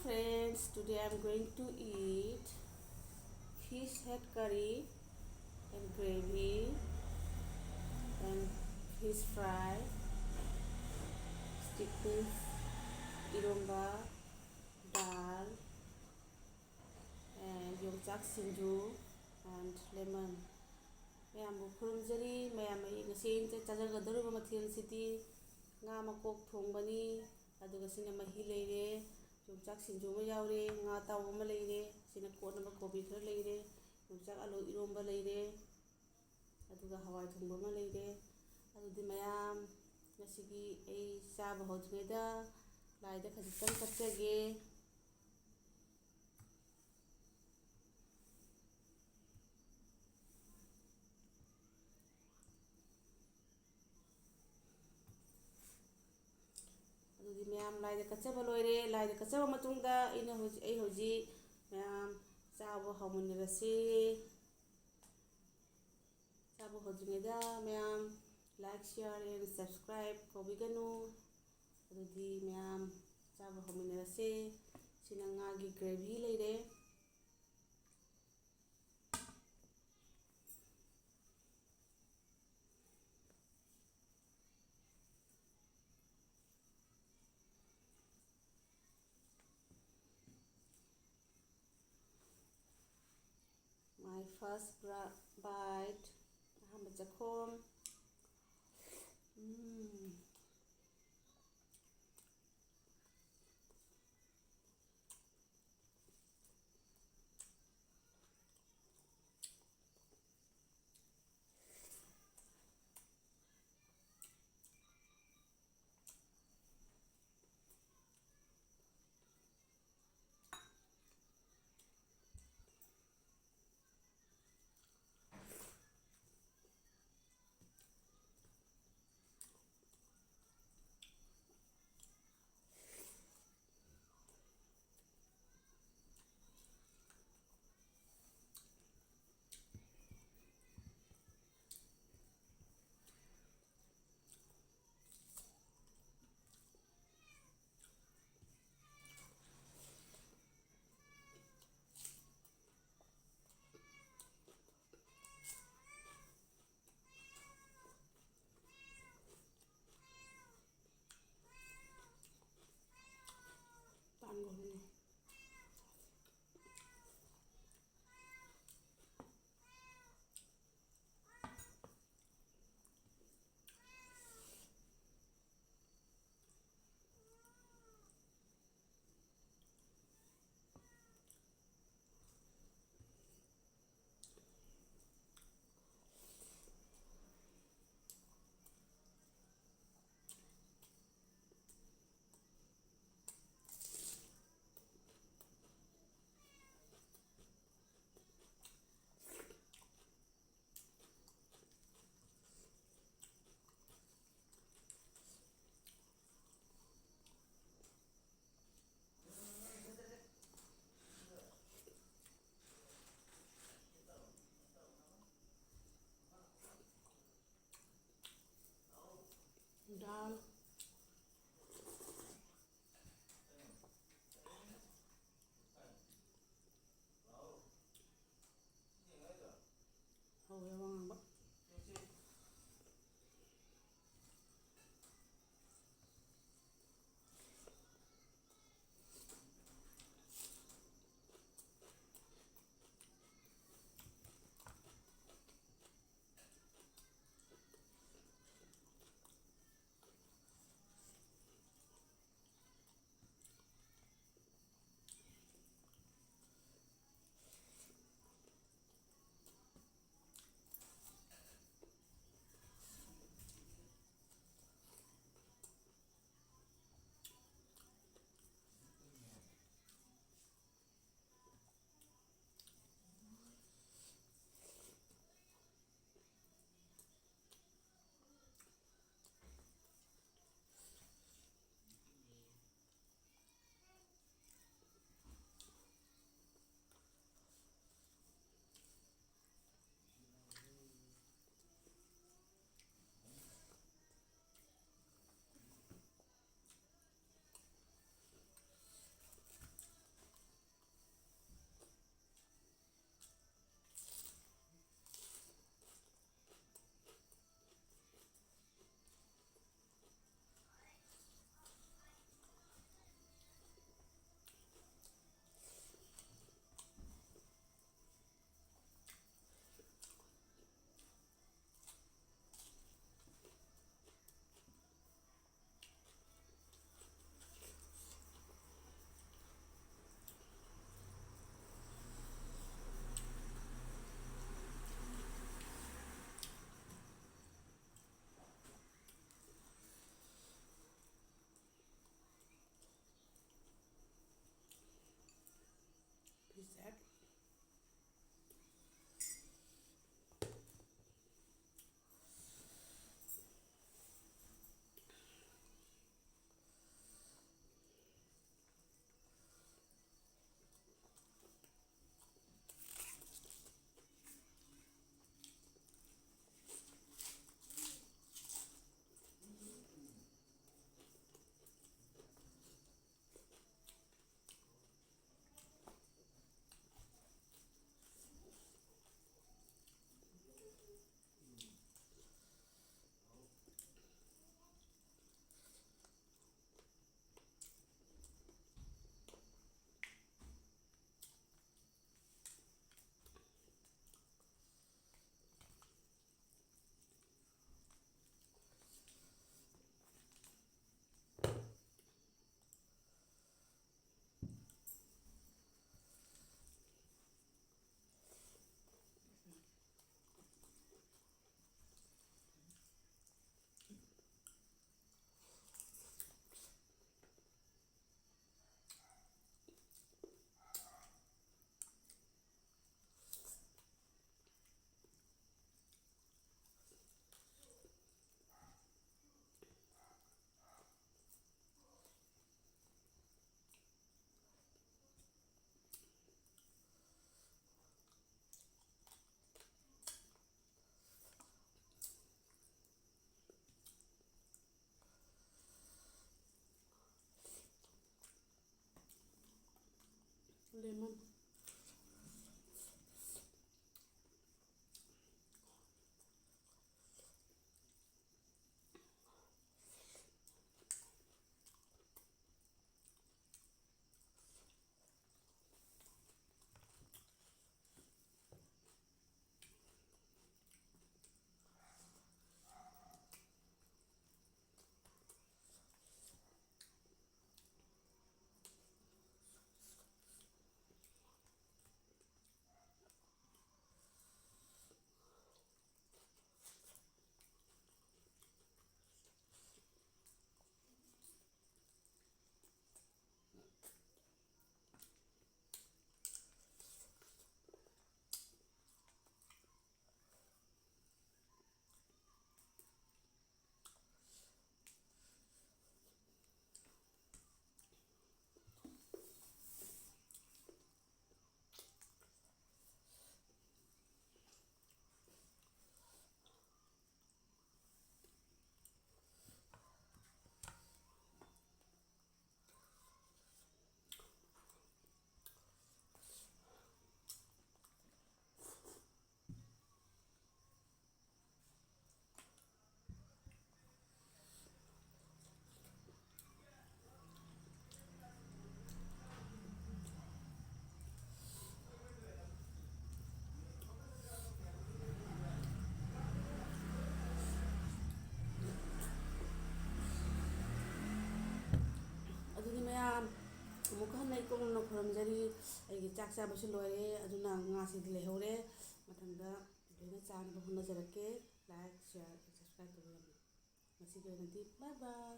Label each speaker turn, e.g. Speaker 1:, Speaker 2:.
Speaker 1: friends, today I'm going to eat fish head curry and gravy and fish fry, stick beef, iromba, dal, and yongchak sinju and lemon. ꯃꯌꯥꯝꯕꯨ ꯈꯨꯔꯨꯝꯖꯔꯤ ꯃꯌꯥꯝ ꯑꯩ ꯉꯁꯤ ꯆꯥꯖꯒꯗꯧꯔꯤꯕ ꯃꯊꯦꯜꯁꯤꯗꯤ ꯉꯥ ꯃꯀꯣꯛ ꯊꯣꯡꯕꯅꯤ ꯑꯗꯨꯒ ꯁꯤꯅ ꯃꯍꯤ ꯂꯩꯔꯦ ꯌꯣꯡꯆꯥꯛ ꯁꯤꯡꯖꯨ ꯑꯃ ꯌꯥꯎꯔꯦ ꯉꯥ ꯑꯇꯥꯎꯕ ꯑꯃ ꯂꯩꯔꯦ ꯁꯤꯅ ꯀꯣꯠꯅꯕ ꯀꯣꯕꯤ ꯈꯔ ꯂꯩꯔꯦ ꯌꯣꯡꯆꯥꯛ ꯑꯂꯨ ꯏꯔꯣꯝꯕ ꯂꯩꯔꯦ ꯑꯗꯨꯒ ꯍꯋꯥꯏ ꯊꯣꯡꯕ ꯑꯃ ꯂꯩꯔꯦ ꯑꯗꯨꯗꯤ ꯃꯌꯥꯝ ꯉꯁꯤꯒꯤ ꯑꯩ ꯆꯥꯕ ꯍꯧꯗ꯭ꯔꯤꯉꯩꯗ ꯂꯥꯏꯗ ꯈꯖꯤꯛꯇꯪ ꯀꯠꯆꯒꯦ ꯑꯗꯨꯗꯤ ꯃꯌꯥꯝ ꯂꯥꯏꯗ ꯀꯠꯆꯕ ꯂꯣꯏꯔꯦ ꯂꯥꯏꯗ ꯀꯠꯆꯕ ꯃꯇꯨꯡꯗ ꯑꯩ ꯍꯧꯖꯤꯛ ꯃꯌꯥꯝ ꯆꯥꯕ ꯍꯧꯃꯤꯟꯅꯔꯁꯤ ꯆꯥꯕ ꯍꯧꯗ꯭ꯔꯤꯉꯩꯗ ꯃꯌꯥꯝ ꯂꯥꯏꯛ ꯁꯤꯌꯥꯔ ꯑꯦꯟ ꯁꯕꯁꯀ꯭ꯔꯥꯏꯕ ꯀꯧꯕꯤꯒꯅꯨ ꯑꯗꯨꯗꯤ ꯃꯌꯥꯝ ꯆꯥꯕ ꯍꯧꯃꯤꯟꯅꯔꯁꯤ ꯁꯤꯅ ꯉꯥꯒꯤ ꯒ꯭ꯔꯦꯚꯤ ꯂꯩꯔꯦ my first bite ꯑꯍꯥꯟꯕ ꯆꯈꯣꯝ ꯇꯥꯟꯒꯣꯂꯨ ꯂꯦꯃꯟ ꯑꯗꯨꯗꯤ ꯃꯌꯥꯝ ꯑꯃꯨꯛꯀ ꯍꯟꯅ ꯏꯀꯣꯛꯅꯅ ꯈꯨꯔꯨꯝꯖꯔꯤ ꯑꯩꯒꯤ ꯆꯥꯛ ꯆꯥꯕꯁꯨ ꯂꯣꯏꯔꯦ ꯑꯗꯨꯅ ꯉꯥꯁꯤꯗꯤ ꯂꯩꯍꯧꯔꯦ ꯃꯊꯪꯗ ꯂꯣꯏꯅ ꯆꯥꯅꯕ ꯍꯣꯠꯅꯖꯔꯛꯀꯦ ꯂꯥꯏꯛ ꯁꯤꯌꯥꯔ ꯁꯕꯁꯀ꯭ꯔꯥꯏꯕ ꯇꯧꯕꯤꯔꯝꯃꯨ ꯉꯁꯤꯒꯤ ꯑꯣꯏꯅꯗꯤ ꯕꯥꯏ ꯕꯥꯏ